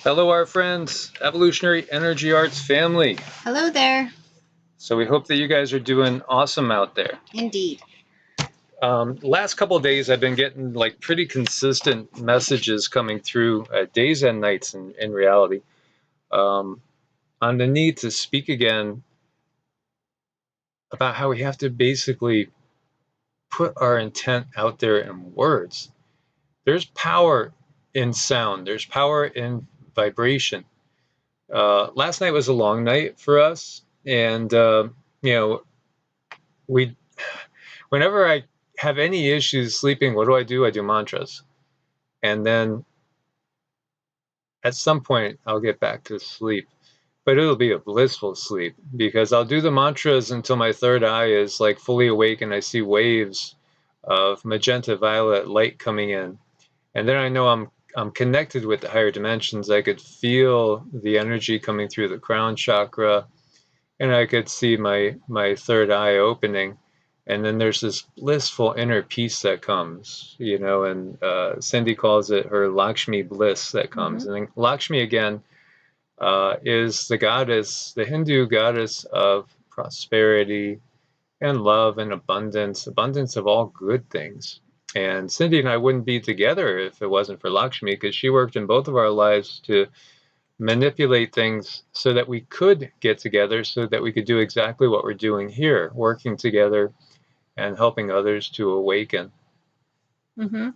Hello, our friends, Evolutionary Energy Arts family. Hello there. So we hope that you guys are doing awesome out there. Indeed. Last couple of days, I've been getting like pretty consistent messages coming through days and nights in reality on the need to speak again about how we have to basically put our intent out there in words. There's power in sound. There's power in vibration. Last night was a long night for us, and you know, we whenever I have any issues sleeping, what do? I do mantras. And then at some point I'll get back to sleep. But it'll be a blissful sleep because I'll do the mantras until my third eye is like fully awake and I see waves of magenta violet light coming in. And then I know I'm connected with the higher dimensions. I could feel the energy coming through the crown chakra, and I could see my third eye opening. And then there's this blissful inner peace that comes, and Cindy calls it her Lakshmi bliss that comes. And then Lakshmi again is the goddess, the Hindu goddess of prosperity and love and abundance of all good things. And Cindy and I wouldn't be together if it wasn't for Lakshmi, because she worked in both of our lives to manipulate things so that we could get together, so that we could do exactly what we're doing here, working together and helping others to awaken. Yeah,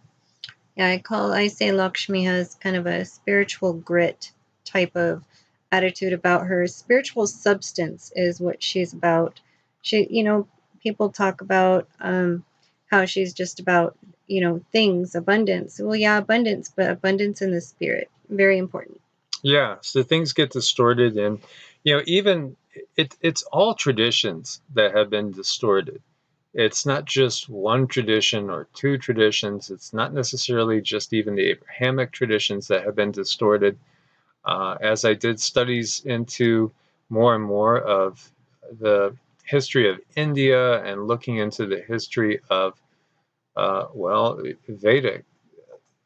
I say Lakshmi has kind of a spiritual grit type of attitude about her. Spiritual substance is what she's about. People talk about how she's just about, things, abundance. Well, yeah, abundance, but abundance in the spirit. Very important. Yeah, so things get distorted, and even it's all traditions that have been distorted. It's not just one tradition or two traditions. It's not necessarily just even the Abrahamic traditions that have been distorted. As I did studies into more and more of the history of India and looking into the history of,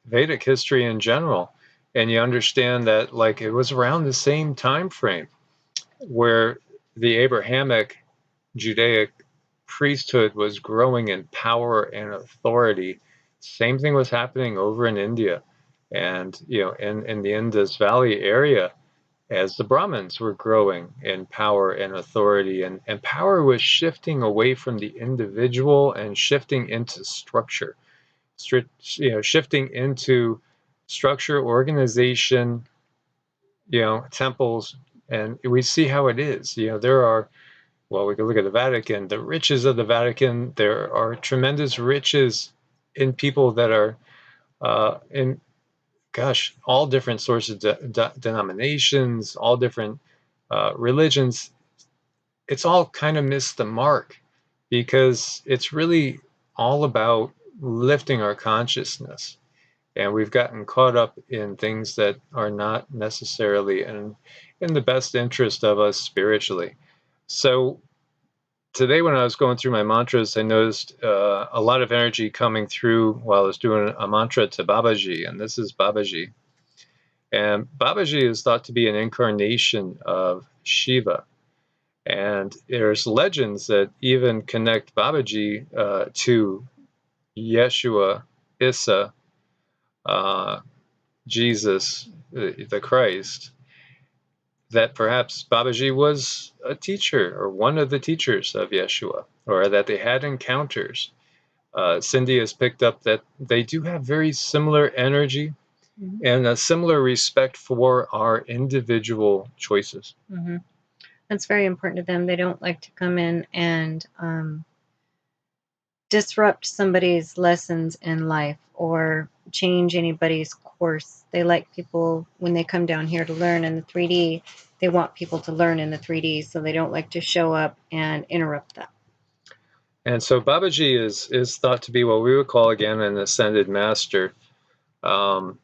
Vedic history in general, and you understand that like it was around the same time frame where the Abrahamic Judaic priesthood was growing in power and authority. Same thing was happening over in India, and in the Indus Valley area, as the Brahmins were growing in power and authority, and power was shifting away from the individual and shifting into structure, shifting into structure, organization, temples. And we see how it is. There are, well, we can look at the Vatican, the riches of the Vatican. There are tremendous riches in people that are in, all different sources, denominations, all different religions. It's all kind of missed the mark because it's really all about lifting our consciousness. And we've gotten caught up in things that are not necessarily in the best interest of us spiritually. So today when I was going through my mantras, I noticed a lot of energy coming through while I was doing a mantra to Babaji, and this is Babaji. And Babaji is thought to be an incarnation of Shiva. And there's legends that even connect Babaji to Yeshua, Issa, Jesus, the Christ, that perhaps Babaji was a teacher or one of the teachers of Yeshua, or that they had encounters. Cindy has picked up that they do have very similar energy and a similar respect for our individual choices. That's very important to them. They don't like to come in and disrupt somebody's lessons in life or change anybody's course. They like people, when they come down here to learn in the 3D, they want people to learn in the 3D, so they don't like to show up and interrupt them. And so Babaji is thought to be what we would call, again, an ascended master. And,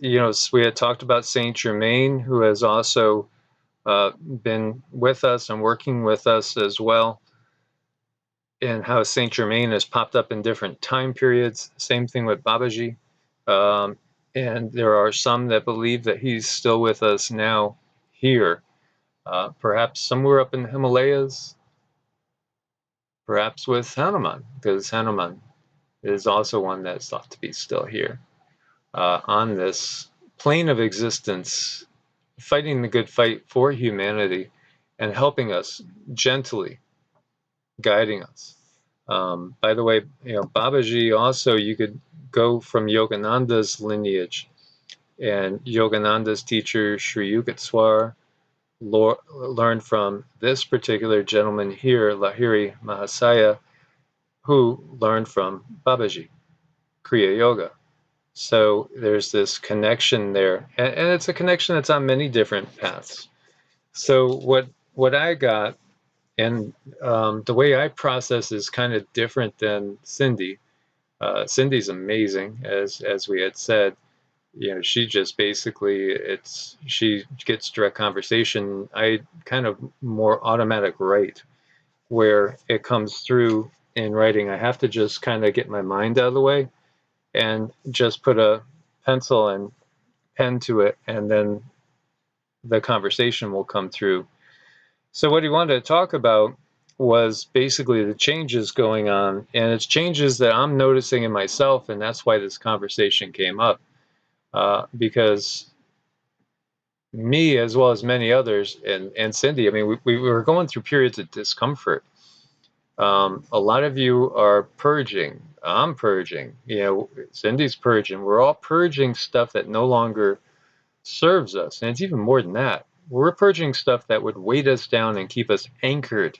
we had talked about Saint Germain, who has also been with us and working with us as well, and how Saint Germain has popped up in different time periods. Same thing with Babaji. And there are some that believe that he's still with us now here, perhaps somewhere up in the Himalayas, perhaps with Hanuman, because Hanuman is also one that's thought to be still here on this plane of existence, fighting the good fight for humanity and helping us gently, guiding us. By the way, Babaji also, you could go from Yogananda's lineage, and Yogananda's teacher, Sri Yukteswar, learned from this particular gentleman here, Lahiri Mahasaya, who learned from Babaji, Kriya Yoga. So there's this connection there, and it's a connection that's on many different paths. So what I got, and the way I process is kind of different than Cindy. Cindy's amazing, as we had said. She just basically she gets direct conversation. I kind of more automatic write, where it comes through in writing. I have to just kind of get my mind out of the way and just put a pencil and pen to it, and then the conversation will come through. So what he wanted to talk about was basically the changes going on, and it's changes that I'm noticing in myself, and that's why this conversation came up, because me, as well as many others, and Cindy, I mean, we were going through periods of discomfort. A lot of you are purging. I'm purging. Cindy's purging. We're all purging stuff that no longer serves us. And it's even more than that. We're purging stuff that would weight us down and keep us anchored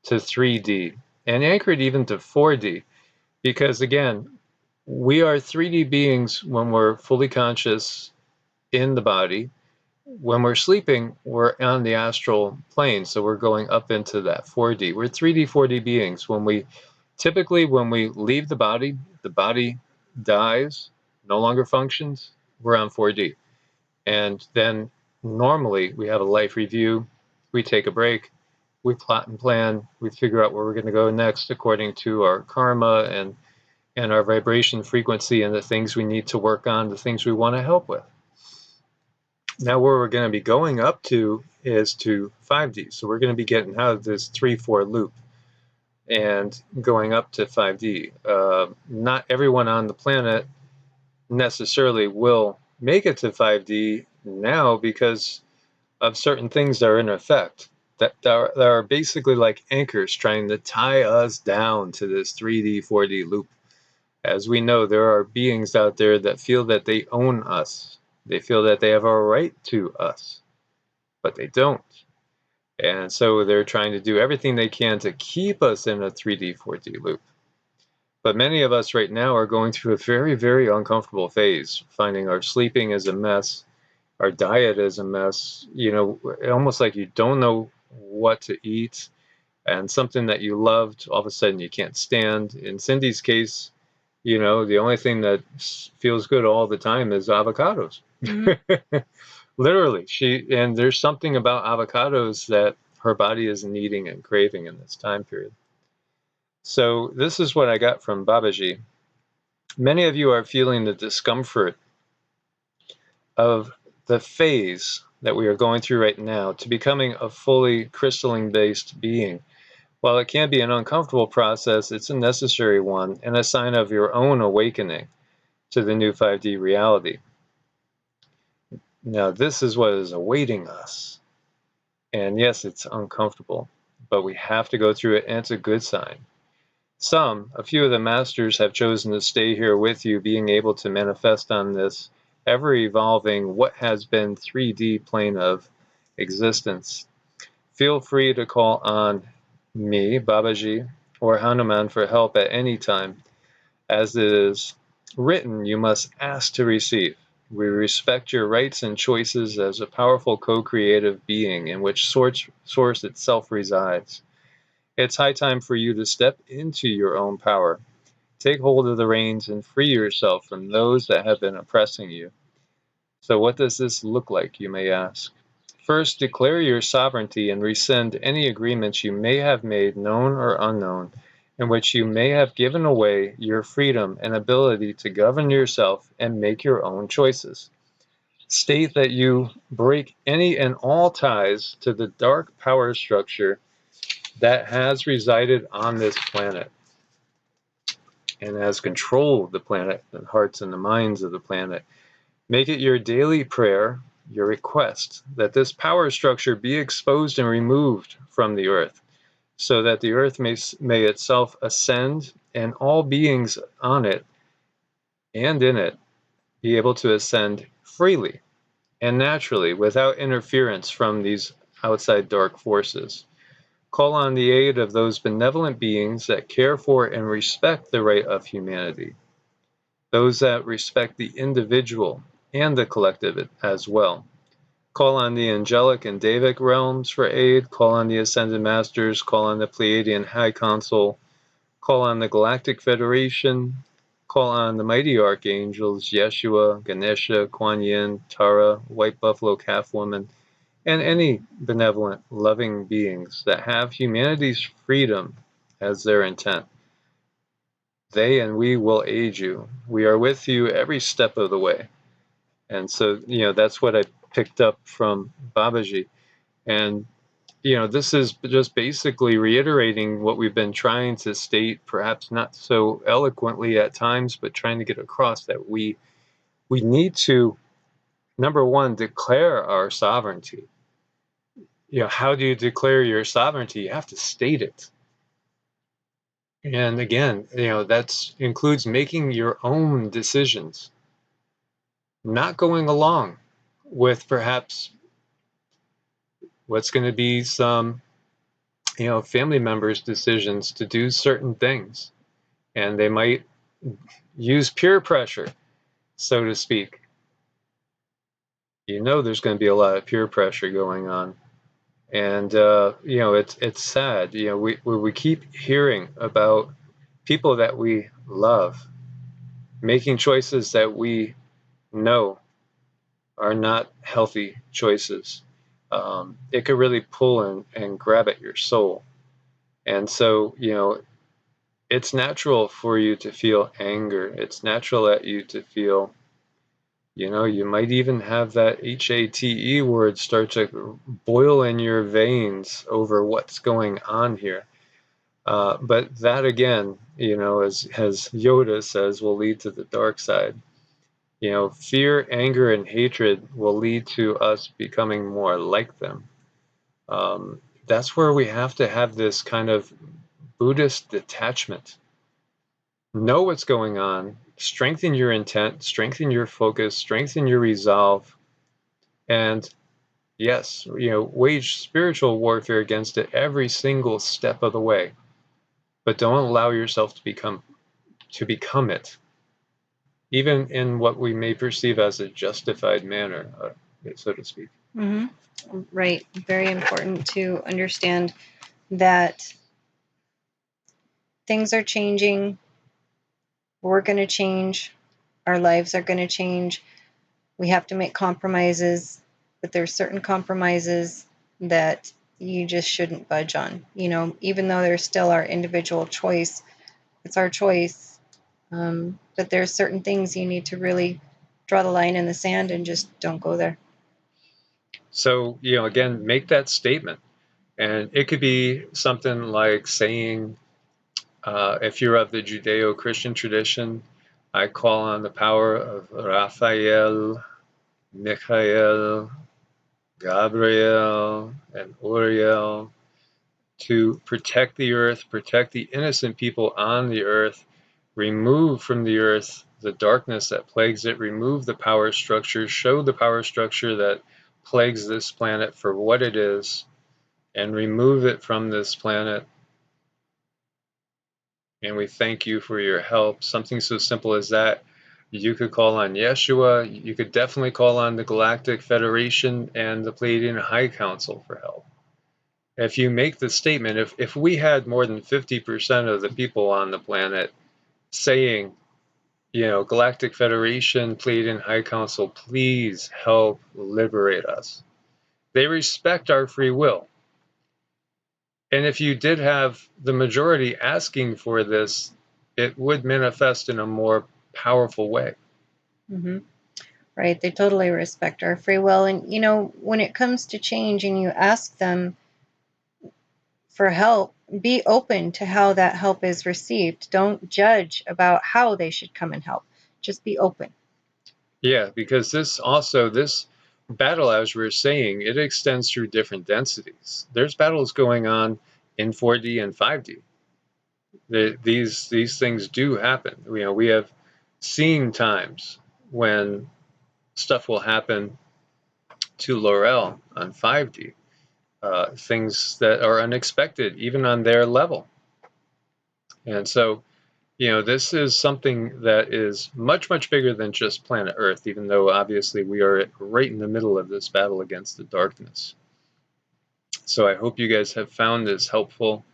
to 3D and anchored even to 4D. Because again, we are 3D beings when we're fully conscious in the body. When we're sleeping, we're on the astral plane. So we're going up into that 4D. We're 3D, 4D beings. When we leave the body dies, no longer functions, we're on 4D. And then normally we have a life review, we take a break, we plot and plan, we figure out where we're going to go next according to our karma and our vibration frequency and the things we need to work on, the things we want to help with. Now where we're going to be going up to is to 5D. So we're going to be getting out of this 3-4 loop and going up to 5D. Not everyone on the planet necessarily will make it to 5D now because of certain things that are in effect that are basically like anchors trying to tie us down to this 3D, 4D loop. As we know, there are beings out there that feel that they own us. They feel that they have a right to us, but they don't. And so they're trying to do everything they can to keep us in a 3D, 4D loop. But many of us right now are going through a very, very uncomfortable phase, finding our sleeping is a mess, our diet is a mess, almost like you don't know what to eat, and something that you loved, all of a sudden you can't stand. In Cindy's case, the only thing that feels good all the time is avocados. Mm-hmm. Literally, and there's something about avocados that her body is needing and craving in this time period. So this is what I got from Babaji. Many of you are feeling the discomfort of the phase that we are going through right now to becoming a fully crystalline-based being. While it can be an uncomfortable process, it's a necessary one and a sign of your own awakening to the new 5D reality. Now, this is what is awaiting us. And yes, it's uncomfortable, but we have to go through it, and it's a good sign. A few of the masters have chosen to stay here with you, being able to manifest on this ever-evolving what has been 3D plane of existence. Feel free to call on me, Babaji, or Hanuman for help at any time. As it is written, you must ask to receive. We respect your rights and choices as a powerful co-creative being in which source itself resides. It's high time for you to step into your own power. Take hold of the reins and free yourself from those that have been oppressing you. So what does this look like, you may ask? First, declare your sovereignty and rescind any agreements you may have made, known or unknown, in which you may have given away your freedom and ability to govern yourself and make your own choices. State that you break any and all ties to the dark power structure that has resided on this planet and has controlled the planet, the hearts and the minds of the planet. Make it your daily prayer, your request, that this power structure be exposed and removed from the earth, so that the earth may itself ascend and all beings on it and in it be able to ascend freely and naturally without interference from these outside dark forces. Call on the aid of those benevolent beings that care for and respect the right of humanity, those that respect the individual and the collective as well. Call on the angelic and Davic realms for aid, call on the Ascended Masters, call on the Pleiadian High Council, call on the Galactic Federation, call on the mighty archangels Yeshua, Ganesha, Kuan Yin, Tara, White Buffalo Calf Woman, and any benevolent, loving beings that have humanity's freedom as their intent. They and we will aid you. We are with you every step of the way. And so, that's what I picked up from Babaji. And, this is just basically reiterating what we've been trying to state, perhaps not so eloquently at times, but trying to get across that we need to, number one, declare our sovereignty. How do you declare your sovereignty? You have to state it. And again, that includes making your own decisions, not going along with perhaps what's going to be some, family members' decisions to do certain things. And they might use peer pressure, so to speak. There's going to be a lot of peer pressure going on. And, it's sad. We keep hearing about people that we love making choices that we know are not healthy choices. It could really pull and grab at your soul. And so, it's natural for you to feel anger. It's natural at you to feel, you might even have that HATE word start to boil in your veins over what's going on here. But that again, as Yoda says, will lead to the dark side. Fear, anger, and hatred will lead to us becoming more like them. That's where we have to have this kind of Buddhist detachment. Know what's going on, strengthen your intent, strengthen your focus, strengthen your resolve, and yes, wage spiritual warfare against it every single step of the way. But don't allow yourself to become it, even in what we may perceive as a justified manner, so to speak. Mm-hmm. Right. Very important to understand that things are changing. We're going to change. Our lives are going to change. We have to make compromises, but there's certain compromises that you just shouldn't budge on. Even though there's still our individual choice, it's our choice. But there's certain things you need to really draw the line in the sand and just don't go there. So, again, make that statement. And it could be something like saying, if you're of the Judeo-Christian tradition, I call on the power of Raphael, Michael, Gabriel, and Uriel to protect the earth, protect the innocent people on the earth, remove from the earth the darkness that plagues it, remove the power structure, show the power structure that plagues this planet for what it is, and remove it from this planet. And we thank you for your help. Something so simple as that. You could call on Yeshua. You could definitely call on the Galactic Federation and the Pleiadian High Council for help. If you make the statement, if we had more than 50% of the people on the planet saying, Galactic Federation, Pleiadian High Council, please help liberate us. They respect our free will. And if you did have the majority asking for this, it would manifest in a more powerful way. Mm-hmm. Right. They totally respect our free will. And, you know, when it comes to change and you ask them for help, be open to how that help is received. Don't judge about how they should come and help. Just be open. Yeah, because this battle, as we were saying, it extends through different densities. There's battles going on in 4D and 5D. These things do happen. You know, we have seen times when stuff will happen to Laurel on 5D, things that are unexpected, even on their level. And so, you know, this is something that is much, much bigger than just planet Earth, even though obviously we are right in the middle of this battle against the darkness. So I hope you guys have found this helpful.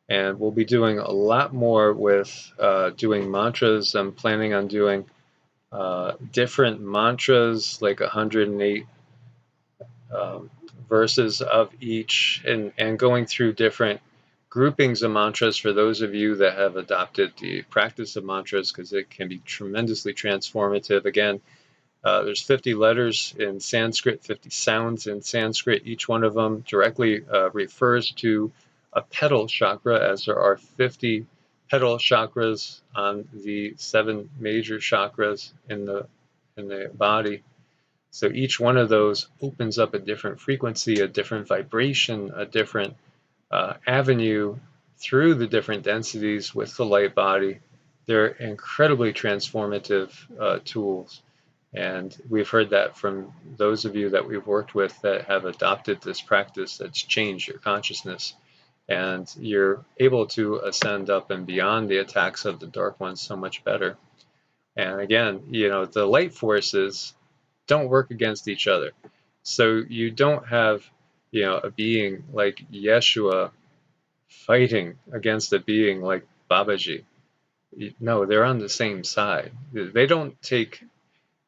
And we'll be doing a lot more with doing mantras. I'm planning on doing different mantras, like 108 verses of each, and going through different groupings of mantras for those of you that have adopted the practice of mantras, because it can be tremendously transformative. Again, there's 50 letters in Sanskrit, 50 sounds in Sanskrit. Each one of them directly refers to a petal chakra, as there are 50 petal chakras on the 7 major chakras in the body. So each one of those opens up a different frequency, a different vibration, a different avenue through the different densities with the light body. They're incredibly transformative tools. And we've heard that from those of you that we've worked with that have adopted this practice that's changed your consciousness. And you're able to ascend up and beyond the attacks of the dark ones so much better. And again, you know, the light forces don't work against each other. So you don't have, you know, a being like Yeshua fighting against a being like Babaji. No, they're on the same side. They don't take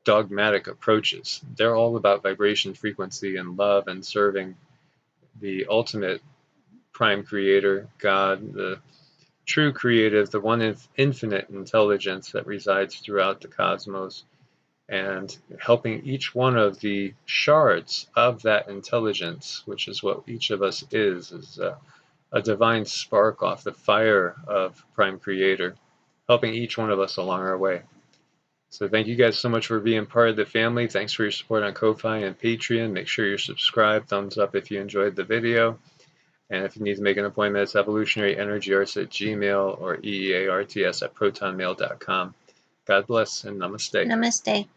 dogmatic approaches. They're all about vibration, frequency, and love, and serving the ultimate prime creator, God, the true creative, the one infinite intelligence that resides throughout the cosmos, and helping each one of the shards of that intelligence, which is what each of us is a divine spark off the fire of Prime Creator, helping each one of us along our way. So thank you guys so much for being part of the family. Thanks for your support on Ko-Fi and Patreon. Make sure you're subscribed. Thumbs up if you enjoyed the video. And if you need to make an appointment, it's evolutionaryenergyarts at Gmail or EEARTS at protonmail.com. God bless and namaste. Namaste.